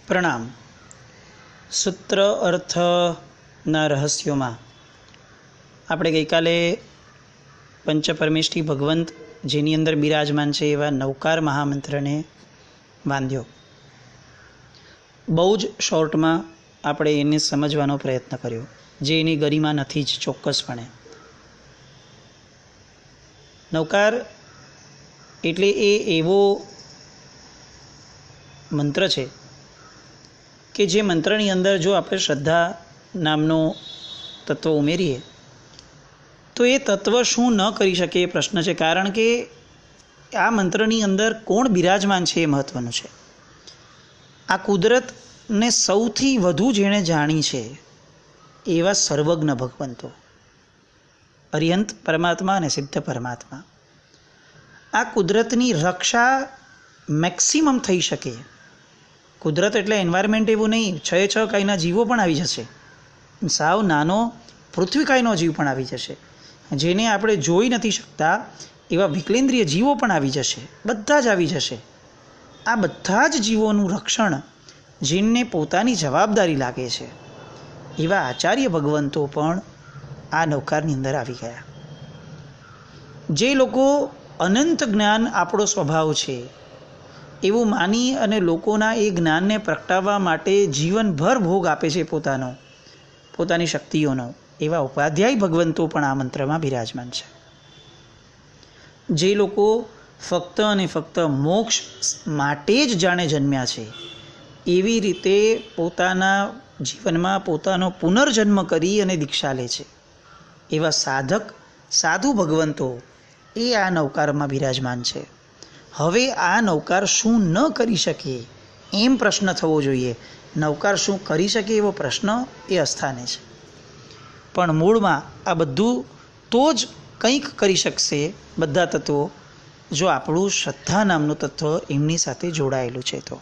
પ્રણામ. સૂત્ર અર્થના રહસ્યોમાં આપણે ગઈકાલે પંચપરમેષ્ઠી ભગવંત જેની અંદર બિરાજમાન છે એવા નવકાર મહામંત્રને બાંધ્યો. બહુ જ શોર્ટમાં આપણે એને સમજવાનો પ્રયત્ન કર્યો, જે એની ગરિમા નથી જ ચોક્કસપણે. નવકાર એટલે એ એવો મંત્ર છે કે જે મંત્રની અંદર જો આપણે શ્રદ્ધા નામનો તત્વ ઉમેરીએ તો એ તત્વ શું ન કરી શકે એ પ્રશ્ન છે. કારણ કે આ મંત્રની અંદર કોણ બિરાજમાન છે એ મહત્ત્વનું છે. આ કુદરતને સૌથી વધુ જેણે જાણી છે એવા સર્વજ્ઞ ભગવંતો, અરિહંત પરમાત્મા અને સિદ્ધ પરમાત્મા. આ કુદરતની રક્ષા મેક્સિમમ થઈ શકે. કુદરત એટલે એન્વાયરમેન્ટ એવું નહીં, 6 કાંઈના જીવો પણ આવી જશે, સાવ નાનો પૃથ્વી કાંઈનો જીવ પણ આવી જશે, જેને આપણે જોઈ નથી શકતા એવા વિકલેન્દ્રિય જીવો પણ આવી જશે, બધા જ આવી જશે. આ બધા જ જીવોનું રક્ષણ જેને પોતાની જવાબદારી લાગે છે એવા આચાર્ય ભગવંતો પણ આ નવકારની અંદર આવી ગયા. જે લોકો અનંત જ્ઞાન આપણો સ્વભાવ છે એવું માની અને લોકોના એ જ્ઞાનને પ્રગટાવવા માટે જીવનભર ભોગ આપે છે પોતાની શક્તિઓનો, એવા ઉપાધ્યાય ભગવંતો પણ આ મંત્રમાં બિરાજમાન છે. જે લોકો ફક્ત અને ફક્ત મોક્ષ માટે જ જાણે જન્મ્યા છે, એવી રીતે પોતાના જીવનમાં પોતાનો પુનર્જન્મ કરી અને દીક્ષા લે છે, એવા સાધુ ભગવંતો એ આ નવકારમાં બિરાજમાન છે. હવે આ નવકાર શું ન કરી શકે એમ પ્રશ્ન થવો જોઈએ. નવકાર શું કરી શકે એવો પ્રશ્ન એ અસ્થાને છે. પણ મૂળમાં આ બધું તો જ કંઈક કરી શકશે બધા તત્વો, જો આપણું શ્રદ્ધા નામનું તત્વ એમની સાથે જોડાયેલું છે તો.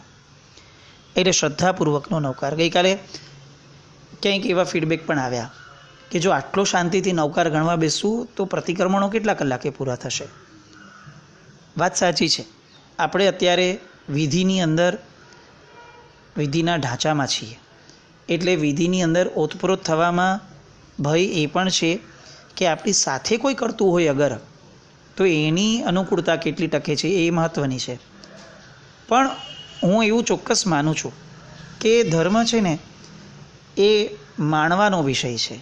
એટલે શ્રદ્ધાપૂર્વકનો નવકાર. ગઈકાલે ક્યાંક એવા ફીડબેક પણ આવ્યા કે જો આટલો શાંતિથી નવકાર ગણવા બેસવું તો પ્રતિક્રમણો કેટલા કલાકે પૂરા થશે. વાત સાચી છે. આપણે અત્યારે વિધિની અંદર વિધિના ઢાંચામાં છીએ, એટલે વિધિની અંદર ઓતપ્રોત થવામાં ભય એ પણ છે કે આપણી સાથે કોઈ કરતું હોય અગર, તો એની અનુકૂળતા કેટલી ટકે છે એ મહત્ત્વની છે. પણ હું એવું ચોક્કસ માનું છું કે ધર્મ છે ને એ માણવાનો વિષય છે,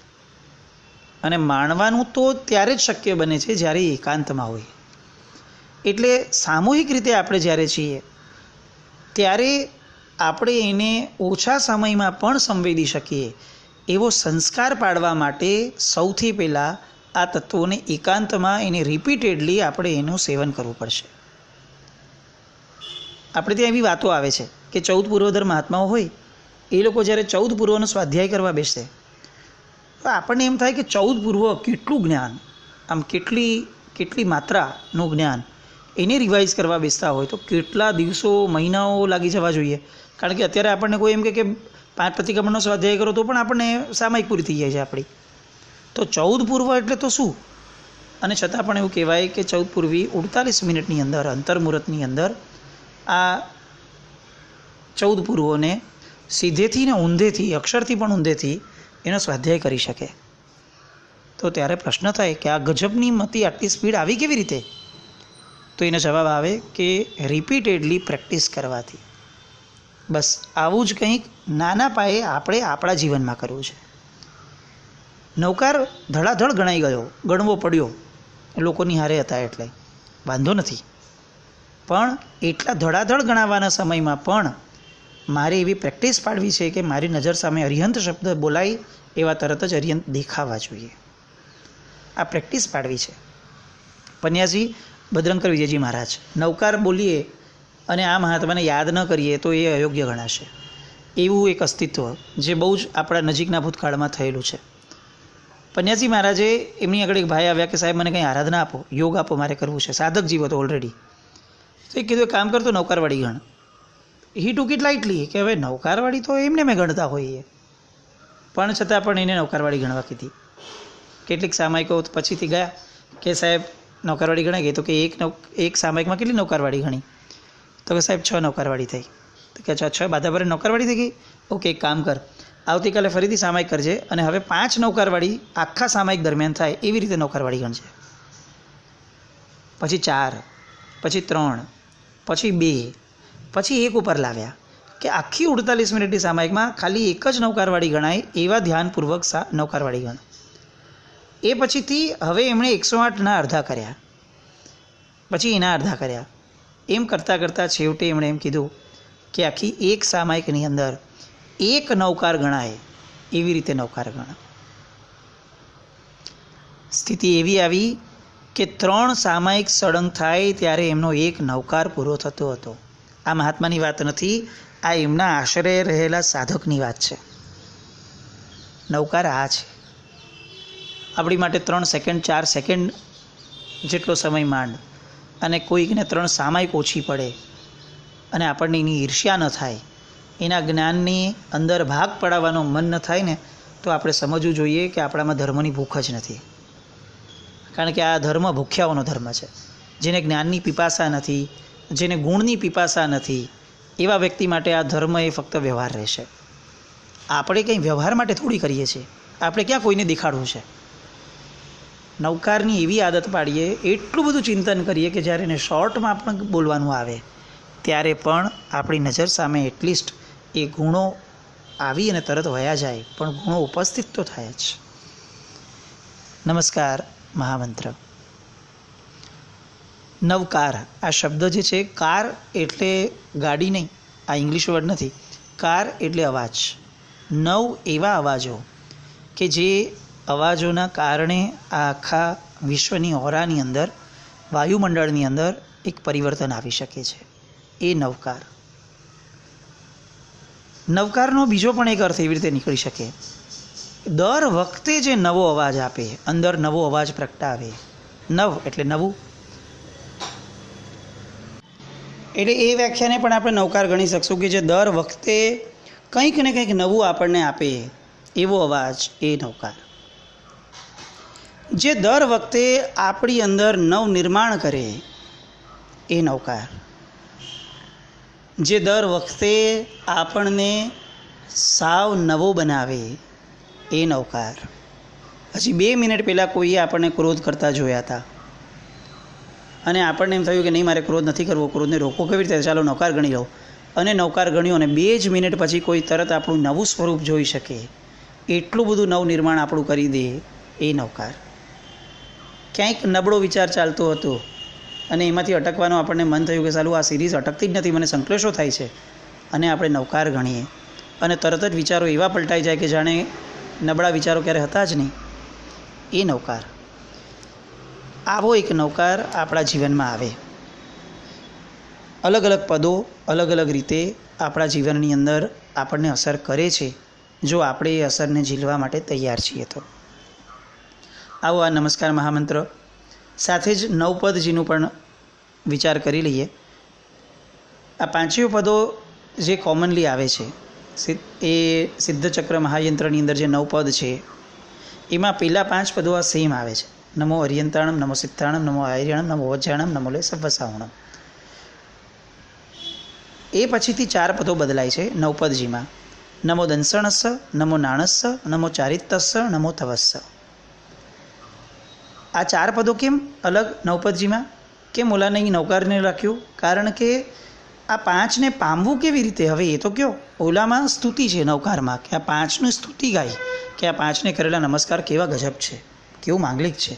અને માણવાનું તો ત્યારે જ શક્ય બને છે જ્યારે એકાંતમાં હોય. એટલે સામૂહિક રીતે આપણે જ્યારે છીએ ત્યારે આપણે એને ઓછા સમયમાં પણ સંવેદી શકીએ એવો સંસ્કાર પાડવા માટે સૌથી પહેલાં આ તત્વોને એકાંતમાં એને રિપીટેડલી આપણે એનું સેવન કરવું પડશે. આપણે ત્યાં એવી વાતો આવે છે કે 14 પૂર્વધર મહાત્માઓ હોય એ લોકો જ્યારે 14 પૂર્વનો સ્વાધ્યાય કરવા બેસે તો આપણને એમ થાય કે 14 પૂર્વ કેટલું જ્ઞાન, આમ કેટલી માત્રાનું જ્ઞાન એને રિવાઇઝ કરવા બેસતા હોય તો કેટલા દિવસો મહિનાઓ લાગી જવા જોઈએ. કારણ કે અત્યારે આપણને કોઈ એમ કે 5 પ્રતિક્રમણનો સ્વાધ્યાય કરો તો પણ આપણને સામાયિક પૂરી થઈ જાય છે આપણી. તો 14 પૂર્વ એટલે તો શું? અને છતાં પણ એવું કહેવાય કે 14 પૂર્વી 48 મિનિટની અંદર અંતર્મુહૂર્તની અંદર આ 14 પૂર્વોને સીધેથી ને ઊંધેથી, અક્ષરથી પણ ઊંધેથી એનો સ્વાધ્યાય કરી શકે. તો ત્યારે પ્રશ્ન થાય કે આ ગજબની મતી આટલી સ્પીડ આવી કેવી રીતે? તો એનો જવાબ આવે કે રિપીટેડલી પ્રેક્ટિસ કરવાથી. બસ આવું જ કંઈક નાના પાયે આપણે આપણા જીવનમાં કરવું છે. નવકાર ધડાધડ ગણવો પડ્યો, લોકોની હારે હતા એટલે વાંધો નથી, પણ એટલા ધડાધડ ગણાવવાના સમયમાં પણ મારે એવી પ્રેક્ટિસ પાડવી છે કે મારી નજર સામે અરિહંત શબ્દ બોલાય એવા તરત જ અરિહંત દેખાવા જોઈએ. આ પ્રેક્ટિસ પાડવી છે. પન્યાસી ભદ્રંકર વિજયજી મહારાજ, નવકાર બોલીએ અને આ મહાત્માને યાદ ન કરીએ તો એ અયોગ્ય ગણાશે, એવું એક અસ્તિત્વ જે બહુ જ આપણા નજીકના ભૂતકાળમાં થયેલું છે. પન્યાસી મહારાજે એમની આગળ એક ભાઈ આવ્યા કે સાહેબ મને કંઈ આરાધના આપો, યોગ આપો, મારે કરવું છે. સાધક જીવ હતો ઓલરેડી. તો એ કીધું એક કામ કરતો નવકારવાળી ગણ. હી ટુક ઇટ લાઇટલી કે હવે નવકારવાળી તો એમને મેં ગણતા હોઈએ, પણ છતાં પણ એને નવકારવાળી ગણવા કીધી. કેટલીક સામાયિકો પછીથી ગયા કે સાહેબ નવકારવાળી ગણાઈ ગઈ, તો કે એક સામાયિકમાં કેટલી નવકારવાળી ગણી? તો કે સાહેબ 6 નવકારવાળી થઈ. તો કે અચ્છા 6 બાધાભરે નૌકારવાળી થઈ ગઈ. ઓકે, એક કામ કર, આવતીકાલે ફરીથી સામાયિક કરજે અને હવે 5 નૌકારવાળી આખા સામાયિક દરમિયાન થાય એવી રીતે નૌકારવાળી ગણજે. પછી 4, પછી 3, પછી 2, પછી 1 ઉપર લાવ્યા કે આખી 48 મિનિટની સામાયિકમાં ખાલી એક જ નૌકારવાળી ગણાય એવા ધ્યાનપૂર્વક નૌકારવાળી ગણ. એ પછીથી હવે એમણે 108ના અડધા કર્યા, પછી એના અડધા કર્યા. એમ કરતાં કરતાં છેવટે એમણે એમ કીધું કે આખી એક સામાયિકની અંદર એક નૌકાર ગણાય એવી રીતે નૌકાર ગણ. સ્થિતિ એવી આવી કે 3 સામાયિક સળંગ થાય ત્યારે એમનો એક નૌકાર પૂરો થતો હતો. આ મહાત્માની વાત નથી, આ એમના આશરે રહેલા સાધકની વાત છે. નૌકાર આ છે. આપણી માટે 3 સેકન્ડ 4 સેકન્ડ જેટલો સમય માંડ અને કોઈકને 3 સામાયિક ઓછી પડે અને આપણને એની ઈર્ષ્યા ન થાય, એના જ્ઞાનની અંદર ભાગ પડાવવાનો મન ન થાય ને, તો આપણે સમજવું જોઈએ કે આપણામાં ધર્મની ભૂખ જ નથી. કારણ કે આ ધર્મ ભૂખ્યાઓનો ધર્મ છે. જેને જ્ઞાનની પીપાસા નથી, જેને ગુણની પીપાસા નથી, એવા વ્યક્તિ માટે આ ધર્મ એ ફક્ત વ્યવહાર રહેશે. આપણે કંઈ વ્યવહાર માટે થોડી કરીએ છીએ, આપણે ક્યાં કોઈને દેખાડવું છે. નૌકારની એવી આદત પાડીએ, એટલું બધું ચિંતન કરીએ કે જ્યારે એને શોર્ટમાં પણ બોલવાનું આવે ત્યારે પણ આપણી નજર સામે એટલીસ્ટ એ ગુણો આવી અને તરત વયા જાય, પણ ગુણો ઉપસ્થિત તો થાય જ. નમસ્કાર. મહામંત્ર. નવકાર આ શબ્દ જે છે, કાર એટલે ગાડી નહીં, આ ઇંગ્લિશ વર્ડ નથી. કાર એટલે અવાજ. નવ એવા અવાજો કે જે અવાજોના કારણે આ આખા વિશ્વની ઓરાની અંદર, વાયુમંડળની અંદર એક પરિવર્તન આવી શકે છે, એ નવકાર. નવકારનો બીજો પણ એક અર્થ એવી રીતે નીકળી શકે, દર વખતે જે નવો અવાજ આપે, અંદર નવો અવાજ પ્રગટાવે. નવ એટલે નવું, એટલે એ વ્યાખ્યાને પણ આપણે નવકાર ગણી શકશું કે જે દર વખતે કંઈક ને કંઈક નવું આપણને આપે એવો અવાજ, એ નવકાર. જે દર વખતે આપણી અંદર નવનિર્માણ કરે એ નવકાર. જે દર વખતે આપણને સાવ નવો બનાવે એ નવકાર. હજી 2 મિનિટ પહેલાં કોઈએ આપણને ક્રોધ કરતા જોયા હતા અને આપણને એમ થયું કે નહીં, મારે ક્રોધ નથી કરવો, ક્રોધને રોકો કેવી રીતે, ચાલો નવકાર ગણી લો. અને નવકાર ગણ્યો અને 2 જ મિનિટ પછી કોઈ તરત આપણું નવું સ્વરૂપ જોઈ શકે, એટલું બધું નવનિર્માણ આપણું કરી દે એ નવકાર. ક્યાંક નબળો વિચાર ચાલતો હતો અને એમાંથી અટકવાનું આપણને મન થયું કે ચાલું આ સિરીઝ અટકતી જ નથી, મને સંકલેશો થાય છે, અને આપણે નવકાર ગણીએ અને તરત જ વિચારો એવા પલટાઈ જાય કે જાણે નબળા વિચારો ક્યારે હતા જ નહીં, એ નવકાર. આવો એક નવકાર આપણા જીવનમાં આવે. અલગ અલગ પદો અલગ અલગ રીતે આપણા જીવનની અંદર આપણને અસર કરે છે, જો આપણે એ અસરને ઝીલવા માટે તૈયાર છીએ તો. આવો આ નમસ્કાર મહામંત્ર સાથે જ નવપદજીનું પણ વિચાર કરી લઈએ. આ 5 પદો જે કોમનલી આવે છે, એ સિદ્ધચક્ર મહાયંત્રની અંદર જે 9 પદ છે, એમાં પહેલાં 5 પદો આ સેમ આવે છે. નમો અરિયંતાણમ, નમો સિદ્ધાણમ, નમો આયર્યાણમ, નમો વજ્જાણમ, નમો લે સવ્વસાવણમ. એ પછીથી 4 પદો બદલાય છે નવપદજીમાં. નમો દંસણસ્સ, નમો નાણસ્સ, નમો ચારિત્તસ્સ, નમો તવસ્સ. આ 4 પદો કેમ અલગ નવપદજીમાં, કેમ ઓલાને નવકારને રાખ્યું? કારણ કે આ 5ને પામવું કેવી રીતે? હવે એ તો કયો, ઓલામાં સ્તુતિ છે નવકારમાં, કે આ 5ની સ્તુતિ ગાય કે આ 5ને કરેલા નમસ્કાર કેવા ગજબ છે, કેવું માંગલિક છે.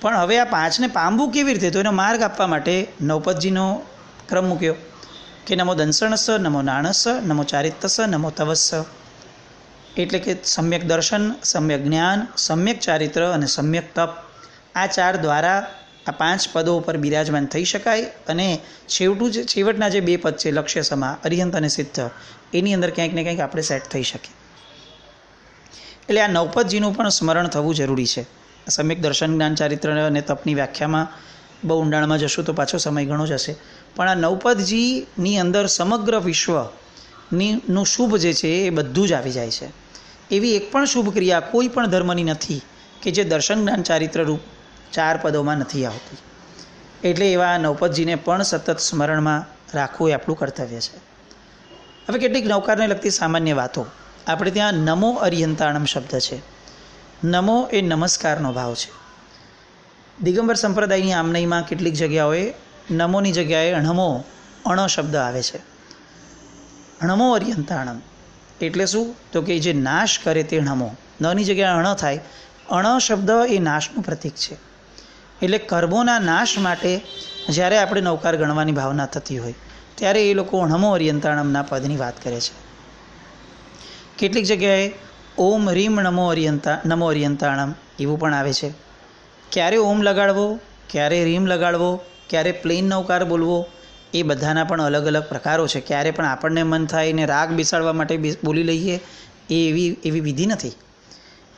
પણ હવે આ 5ને પામવું કેવી રીતે, તો એનો માર્ગ આપવા માટે નવપદજીનો ક્રમ મૂક્યો કે નમો દંસણસ્સ, નમો નાણસ્સ, નમો ચારિત્તસ્સ, નમો તવસ્સ. એટલે કે સમ્યક દર્શન, સમ્યક જ્ઞાન, સમ્યક ચારિત્ર અને સમ્યક તપ, આ 4 દ્વારા આ 5 પદો ઉપર બિરાજમાન થઈ શકાય અને છેવટના જે 2 પદ છે લક્ષ્ય સમા, અરિહંત અને સિદ્ધ, એની અંદર ક્યાંક ને ક્યાંક આપણે સેટ થઈ શકીએ. એટલે આ નવપદજીનું પણ સ્મરણ થવું જરૂરી છે. સમ્યક દર્શન, જ્ઞાન, ચારિત્ર અને તપની વ્યાખ્યામાં બહુ ઊંડાણમાં જશું તો પાછો સમય ઘણો જશે. પણ આ નવપદજીની અંદર સમગ્ર વિશ્વનું શુભ જે છે એ બધું જ આવી જાય છે. એવી એક પણ શુભ ક્રિયા કોઈ પણ ધર્મની નથી કે જે દર્શન, જ્ઞાન, ચારિત્ર રૂપ 4 પદોમાં નથી આવતી. એટલે એવા નવપદજીને પણ સતત સ્મરણમાં રાખવું એ આપણું કર્તવ્ય છે. હવે કેટલીક નવકારને લગતી સામાન્ય વાતો. આપણે ત્યાં નમો અરિયંતાણમ શબ્દ છે. નમો એ નમસ્કારનો ભાવ છે. દિગંબર સંપ્રદાયની આમનઈમાં કેટલીક જગ્યાઓએ નમોની જગ્યાએ અણમો અણ શબ્દ આવે છે. અણમો અરિયંતાણમ એટલે શું? તો કે જે નાશ કરે તે નમો. નની જગ્યાએ અણ થાય. અણ શબ્દ એ નાશનું પ્રતીક છે. એટલે કર્મોના નાશ માટે જ્યારે આપણે નવકાર ગણવાની ભાવના થતી હોય ત્યારે એ લોકો અણમો અરિયંતાણમના પદની વાત કરે છે. કેટલીક જગ્યાએ ઓમ રીમ નમો અરિયંતાણમ એવું પણ આવે છે. ક્યારે ઓમ લગાડવો, ક્યારે રીમ લગાડવો, ક્યારે પ્લેન નવકાર બોલવો, એ બધાના પણ અલગ અલગ પ્રકારો છે. ક્યારે પણ આપણને મન થાય ને રાગ બેસાડવા માટે બોલી લઈએ એ એવી વિધિ નથી.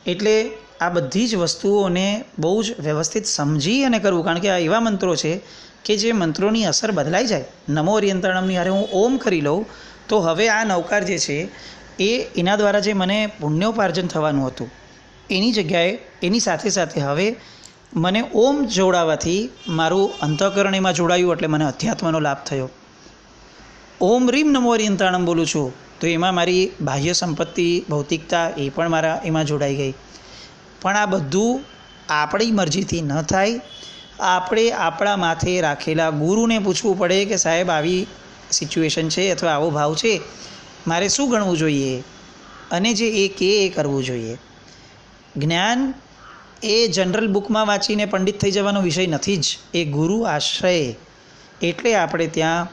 એટલે આ બધી જ વસ્તુઓને બહુ જ વ્યવસ્થિત સમજી અને કરવું. કારણ કે આ એવા મંત્રો છે કે જે મંત્રોની અસર બદલાઈ જાય. નમો અરિયંતાણમની હારે હું ઓમ કરી લઉં તો હવે આ નવકાર જે છે એના દ્વારા જે મને પુણ્યોપાર્જન થવાનું હતું એની જગ્યાએ એની સાથે સાથે હવે મને ઓમ જોડાવાથી મારું અંતઃકરણ એમાં જોડાયું એટલે મને અધ્યાત્મનો લાભ થયો. ઓમ રીમ નમો અરિયંતાણમ બોલું છું તો એમાં મારી બાહ્ય સંપત્તિ ભૌતિકતા એ પણ મારા એમાં જોડાઈ ગઈ. પણ આ બધું આપણી મરજીથી ન થાય. આપણે આપણા માથે રાખેલા ગુરુને પૂછવું પડે કે સાહેબ આવી સિચ્યુએશન છે અથવા આવો ભાવ છે, મારે શું ગણવું જોઈએ, અને જે એ કે એ કરવું જોઈએ. જ્ઞાન એ જનરલ બુકમાં વાંચીને પંડિત થઈ જવાનો વિષય નથી જ. એ ગુરુ આશ્રય. એટલે આપણે ત્યાં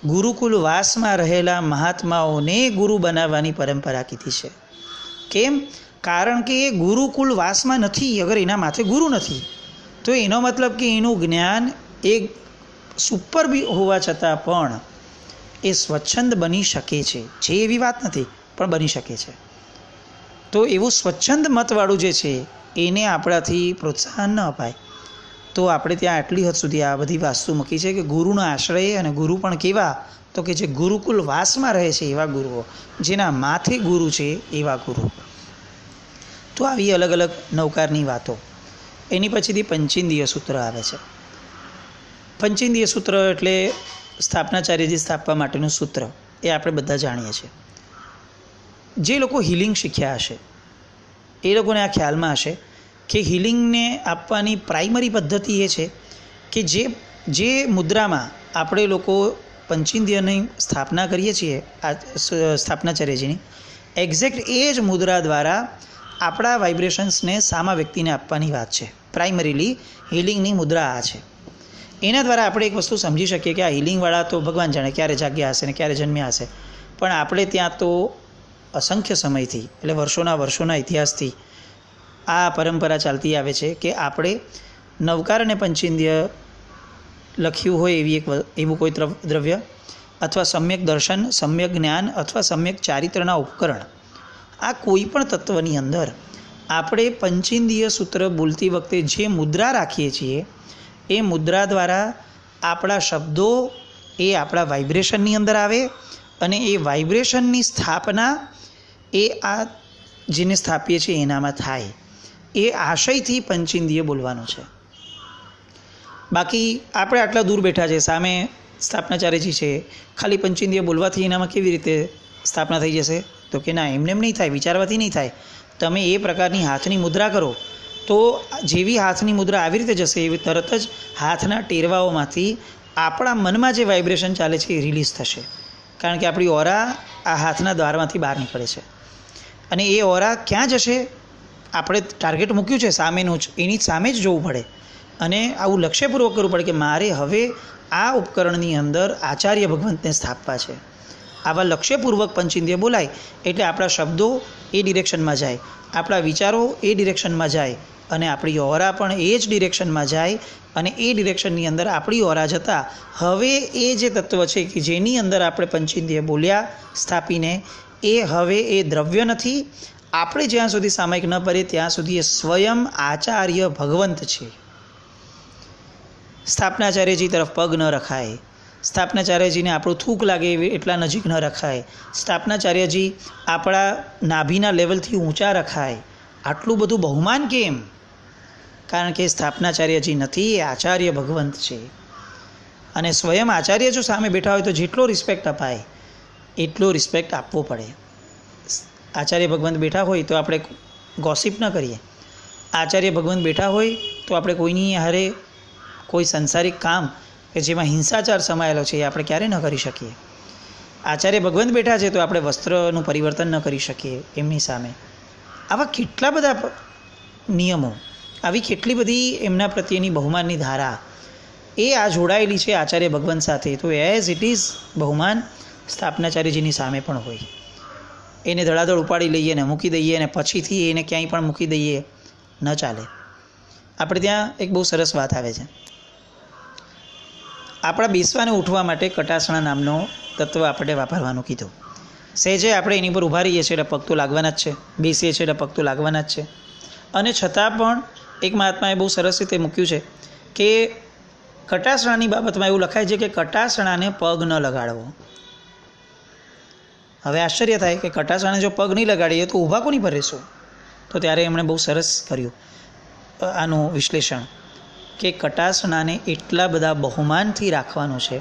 ગુરુકુલ વાસમાં રહેલા મહાત્માઓને ગુરુ બનાવવાની પરંપરા કીધી છે. કેમ? કારણ કે એ ગુરુકુલ વાસમાં નથી. અગર એના માથે ગુરુ નથી તો એનો મતલબ કે એનું જ્ઞાન એ સુપર બી હોવા છતાં પણ એ સ્વચ્છંદ બની શકે છે. જે એવી વાત નથી પણ બની શકે છે. તો એવું સ્વચ્છંદ મતવાળું જે છે એને આપણાથી પ્રોત્સાહન ન અપાય. તો આપણે ત્યાં આટલી હદ સુધી આ બધી વાસ્તુ મૂકી છે કે ગુરુનો આશ્રય. અને ગુરુ પણ કેવા? તો કે જે ગુરુકુલ વાસમાં રહે છે એવા ગુરુઓ, જેના માથે ગુરુ છે એવા ગુરુ. તો આવી અલગ અલગ નવકારની વાતો. એની પછીથી પંચેન્દ્રિય સૂત્ર આવે છે. પંચેન્દ્રિય સૂત્ર એટલે સ્થાપનાચાર્યજી સ્થાપવા માટેનું સૂત્ર. એ આપણે બધા જાણીએ છીએ. જે લોકો હિલિંગ શીખ્યા હશે એ લોકોને આ ખ્યાલમાં હશે કે હિલિંગને આપવાની પ્રાઇમરી પદ્ધતિ એ છે કે જે મુદ્રામાં આપણે લોકો પંચેન્દ્રિયની સ્થાપના કરીએ છીએ આ સ્થાપનાચાર્યજીની, એક્ઝેક્ટ એ જ મુદ્રા દ્વારા આપણા વાઇબ્રેશન્સને સામા વ્યક્તિને આપવાની વાત છે. પ્રાઇમરીલી હિલિંગની મુદ્રા આ છે. એના દ્વારા આપણે એક વસ્તુ સમજી શકીએ કે આ હિલિંગવાળા તો ભગવાન જાણે ક્યારે જાગ્યા હશે ને ક્યારે જન્મ્યા હશે. પણ આપણે ત્યાં તો અસંખ્ય સમયથી એટલે વર્ષોના ઇતિહાસથી આ પરંપરા ચાલતી આવે છે કે આપણે નવકાર અને પંચેન્દ્રિય લખ્યું હોય એવું કોઈ દ્રવ્ય અથવા સમ્યક દર્શન, સમ્યક જ્ઞાન અથવા સમ્યક ચારિત્રના ઉપકરણ, આ કોઈ પણ તત્વની અંદર આપણે પંચેન્દ્રિય સૂત્ર બોલતી વખતે જે મુદ્રા રાખીએ છીએ એ મુદ્રા દ્વારા આપણા શબ્દો એ આપણા વાઇબ્રેશનની અંદર આવે અને એ વાઇબ્રેશનની સ્થાપના એ આ જેને સ્થાપીએ છીએ એનામાં થાય. એ આશયથી પંચેન્દ્રિય બોલવાનું છે. બાકી આપણે આટલા દૂર બેઠા છે, સામે સ્થાપનાચાર્યજી છે, ખાલી પંચેન્દ્રિય બોલવાથી એનામાં કેવી રીતે સ્થાપના થઈ જશે? તો કે ના, એમને નહીં થાય, વિચારવાથી નહીં થાય. તમે એ પ્રકારની હાથની મુદ્રા કરો તો જેવી હાથની મુદ્રા આવી રીતે જશે એવી તરત જ હાથના ટેરવાઓમાંથી આપણા મનમાં જે વાઇબ્રેશન ચાલે છે એ રિલીઝ થશે. કારણ કે આપણી ઓરા આ હાથના દ્વારમાંથી બહાર નીકળે છે. અને એ ઓરા ક્યાં જશે? આપણે ટાર્ગેટ મૂક્યું છે સામેનું જ, એની સામે જ જોવું પડે અને આવું લક્ષ્યપૂર્વક કરવું પડે કે મારે હવે આ ઉપકરણની અંદર આચાર્ય ભગવંતને સ્થાપવા છે. આવા લક્ષ્યપૂર્વક પંચેન્દ્રિય બોલાય એટલે આપણા શબ્દો એ ડિરેક્શનમાં જાય, આપણા વિચારો એ ડિરેક્શનમાં જાય અને આપણી ઓરા પણ એ જ ડિરેક્શનમાં જાય. અને એ ડિરેક્શનની અંદર આપણી ઓરા જતાં હવે એ જે તત્વ છે કે જેની અંદર આપણે પંચેન્દ્રિય બોલ્યા સ્થાપીને, એ હવે એ દ્રવ્ય નથી. આપણે જ્યાં સુધી સામાયિક ન કરીએ ત્યાં સુધી એ સ્વયં આચાર્ય ભગવંત છે. સ્થાપનાચાર્યજી તરફ પગ ન રખાય, સ્થાપનાચાર્યજીને આપણું થૂક લાગે એટલા નજીક ન રખાય, સ્થાપનાચાર્યજી આપણા નાભીના લેવલથી ઊંચા રખાય. આટલું બધું બહુમાન કેમ? કારણ કે સ્થાપનાચાર્યજી નથી, એ આચાર્ય ભગવંત છે. અને સ્વયં આચાર્ય જો સામે બેઠા હોય તો જેટલો રિસ્પેક્ટ અપાય એટલો રિસ્પેક્ટ આપવો પડે. આચાર્ય ભગવંત બેઠા હોય તો આપણે ગોસિપ ન કરીએ. આચાર્ય ભગવંત બેઠા હોય તો આપણે કોઈની હારે કોઈ સંસારિક કામ કે જેમાં હિંસાચાર સમાયેલો છે એ આપણે ક્યારેય ન કરી શકીએ. આચાર્ય ભગવંત બેઠા છે તો આપણે વસ્ત્રનું પરિવર્તન ન કરી શકીએ એમની સામે. આવા કેટલા બધા નિયમો, આવી કેટલી બધી એમના પ્રત્યેની બહુમાનની ધારા એ આ જોડાયેલી છે આચાર્ય ભગવંત સાથે. તો એઝ ઇટ ઇઝ બહુમાન સ્થાપનાચાર્યજીની સામે પણ હોય. એને ધડાધડ ઉપાડી લઈએ ને મૂકી દઈએ અને પછીથી એને ક્યાંય પણ મૂકી દઈએ ન ચાલે. આપણે ત્યાં એક બહુ સરસ વાત આવે છે. આપણા બેસવાને ઉઠવા માટે કટાસણા નામનો તત્વ આપણે વાપરવાનું કીધું. સહેજે આપણે એની પર ઊભા રહીએ છીએ એટલે પગ તો લાગવાના જ છે, બેસીએ છીએ એટલે પગ તો લાગવાના જ છે. અને છતાં પણ એક મહાત્માએ બહુ સરસ રીતે મૂક્યું છે કે કટાસણાની બાબતમાં એવું લખાય છે કે કટાસણાને પગ ન લગાડવો. હવે આશ્ચર્ય થાય કે કટાસણાને જો પગ નહીં લગાડીએ તો ઊભા કોની પર રહેશું? તો ત્યારે એમણે બહુ સરસ કર્યું આનું વિશ્લેષણ કે કટાસણાને એટલા બધા બહુમાનથી રાખવાનું છે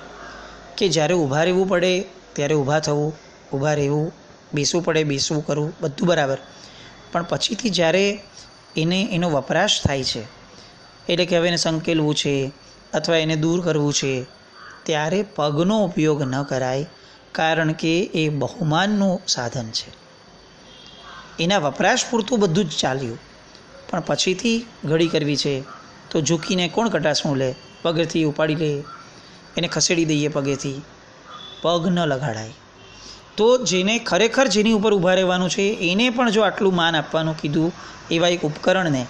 કે જ્યારે ઊભા રહેવું પડે ત્યારે ઊભા થવું, ઊભા રહેવું, બેસવું પડે બેસવું કરવું, બધું બરાબર. પણ પછીથી જ્યારે એનો વપરાશ થાય છે, એટલે કે હવે એને સંકેલવું છે અથવા એને દૂર કરવું છે, ત્યારે પગનો ઉપયોગ ન કરાય. કારણ કે એ બહુમાનનું સાધન છે. એના વપરાશ પૂરતું બધું જ ચાલ્યું, પણ પછીથી ઘડી કરવી છે તો ઝૂકીને કોણ કટાસણું લે? પગેથી ઉપાડી લે, એને ખસેડી દઈએ પગેથી. પગ ન લગાડાય. તો જેને ખરેખર જેની ઉપર ઊભા રહેવાનું છે એને પણ જો આટલું માન આપવાનું કીધું એવા એક ઉપકરણને,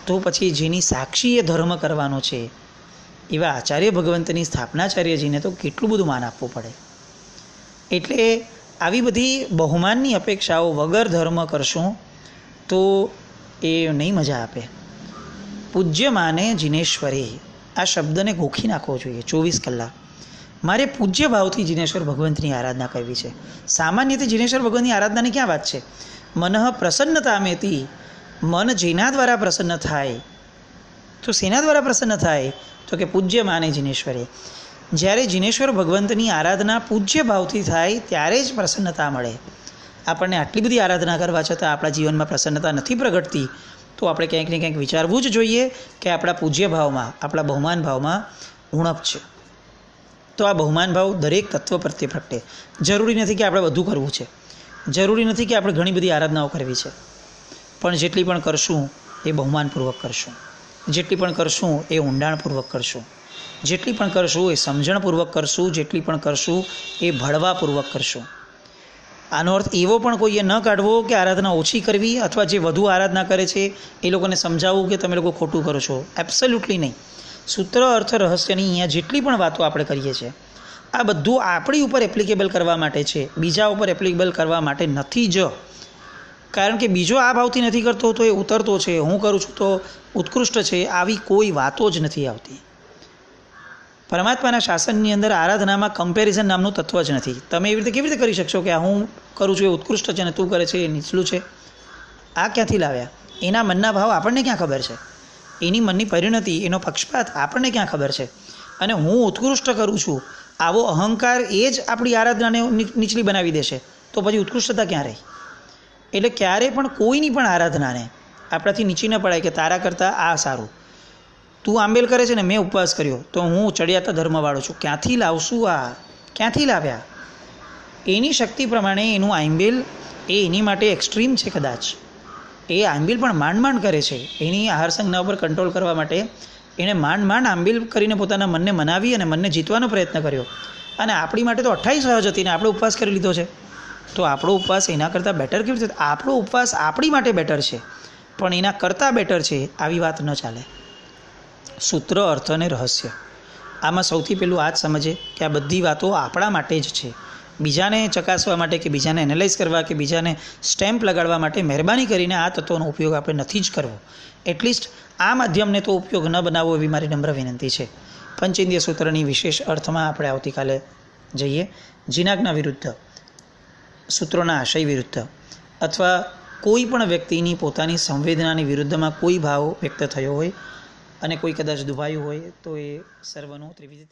તો પછી જેની સાક્ષી એ ધર્મ કરવાનો છે એવા આચાર્ય ભગવંતની સ્થાપનાચાર્યજીને તો કેટલું બધું માન આપવું પડે. એટલે આવી બધી બહુમાનની અપેક્ષાઓ વગર ધર્મ કરશું તો એ નહીં મજા આપે. પૂજ્ય માને જિનેશ્વરે, આ શબ્દને ગોખી નાખવો જોઈએ 24 કલાક. મારે પૂજ્ય ભાવથી જિનેશ્વર ભગવંતની આરાધના કરવી છે. સામાન્યથી જિનેશ્વર ભગવંતની આરાધનાની ક્યાં વાત છે? મનઃ પ્રસન્નતામેતી, મન જેના દ્વારા પ્રસન્ન થાય. તો શેના દ્વારા પ્રસન્ન થાય? તો કે પૂજ્ય માને જિનેશ્વરે. જ્યારે જિનેશ્વર ભગવંતની આરાધના પૂજ્ય ભાવથી થાય ત્યારે જ પ્રસન્નતા મળે. આપણને આટલી બધી આરાધના કરવા છતાં આપણા જીવનમાં પ્રસન્નતા નથી પ્રગટતી, તો આપણે ક્યાંક ને ક્યાંક વિચારવું જ જોઈએ કે આપણા પૂજ્ય ભાવમાં, આપણા બહુમાન ભાવમાં ઉણપ છે. તો આ બહુમાન ભાવ દરેક તત્વ પ્રત્યે પ્રગટે. જરૂરી નથી કે આપણે બધું કરવું છે, જરૂરી નથી કે આપણે ઘણી બધી આરાધનાઓ કરવી છે, પણ જેટલી પણ કરશું એ બહુમાનપૂર્વક કરશું, જેટલી પણ કરશું એ ઊંડાણપૂર્વક કરશું, જેટલી પણ કરશું એ સમજણપૂર્વક કરશું, જેટલી પણ કરશું એ ભળવાપૂર્વક કરશું. આનો અર્થ એવો પણ કોઈએ ન કાઢવો કે આરાધના ઓછી કરવી અથવા જે વધુ આરાધના કરે છે એ લોકોને સમજાવવું કે તમે લોકો ખોટું કરો છો. એબ્સોલ્યુટલી નહીં. સૂત્ર અર્થ રહસ્યની અહીંયા જેટલી પણ વાતો આપણે કરીએ છીએ આ બધું આપણી ઉપર એપ્લિકેબલ કરવા માટે છે, બીજા ઉપર એપ્લિકેબલ કરવા માટે નથી જ. કારણ કે બીજો આ ભાવથી નથી કરતો તો એ ઉતરતો છે, હું કરું છું તો ઉત્કૃષ્ટ છે, આવી કોઈ વાતો જ નથી આવતી. પરમાત્માના શાસનની અંદર આરાધનામાં કમ્પેરિઝન નામનું તત્વ જ નથી. તમે એવી રીતે કેવી રીતે કરી શકશો કે આ હું કરું છું એ ઉત્કૃષ્ટ છે અને તું કરે છે એ નીચલું છે? આ ક્યાંથી લાવ્યા? એના મનના ભાવ આપણને ક્યાં ખબર છે? એની મનની પરિણતિ, એનો પક્ષપાત આપણને ક્યાં ખબર છે? અને હું ઉત્કૃષ્ટ કરું છું આવો અહંકાર એ જ આપણી આરાધનાને નીચલી બનાવી દેશે. તો પછી ઉત્કૃષ્ટતા ક્યાં રહી? એટલે ક્યારેય પણ કોઈની પણ આરાધનાને આપણાથી નીચી ન પડાય કે તારા કરતાં આ સારું. તું આંબેલ કરે છે ને મેં ઉપવાસ કર્યો તો હું ચડિયાતા ધર્મવાળો છું. ક્યાંથી લાવશું? આ ક્યાંથી લાવ્યા? એની શક્તિ પ્રમાણે એનું આંબેલ એ એની માટે એક્સ્ટ્રીમ છે. કદાચ એ આંબેલ પણ માંડ કરે છે. એની આહાર સંજ્ઞા ઉપર કંટ્રોલ કરવા માટે એણે માંડ આંબેલ કરીને પોતાના મનને મનાવી અને મનને જીતવાનો પ્રયત્ન કર્યો. અને આપણી માટે તો 28 સહજ હતી ને આપણે ઉપવાસ કરી લીધો છે. તો આપણો ઉપવાસ એના કરતાં બેટર કેવી રીતે? આપણો ઉપવાસ આપણી માટે બેટર છે પણ એના કરતાં બેટર છે, આવી વાત ન ચાલે. સૂત્ર, અર્થ અને રહસ્ય, આમાં સૌથી પહેલું આ જ સમજે કે આ બધી વાતો આપણા માટે જ છે. બીજાને ચકાસવા માટે કે બીજાને એનાલાઇઝ કરવા કે બીજાને સ્ટેમ્પ લગાડવા માટે મહેરબાની કરીને આ તત્વોનો ઉપયોગ આપણે નથી જ કરવો. એટલીસ્ટ આ માધ્યમને તો ઉપયોગ ન બનાવવો એવી મારી નમ્ર વિનંતી છે. પંચેન્દ્રિય સૂત્રની વિશેષ અર્થમાં આપણે આવતીકાલે જઈએ. જીનાગના વિરુદ્ધ, સૂત્રોના આશય વિરુદ્ધ અથવા કોઈ પણ વ્યક્તિની પોતાની સંવેદનાની વિરુદ્ધમાં કોઈ ભાવ વ્યક્ત થયો હોય અને કોઈ કદાચ દુભાયું હોય તો એ સર્વનું ત્રિવિધ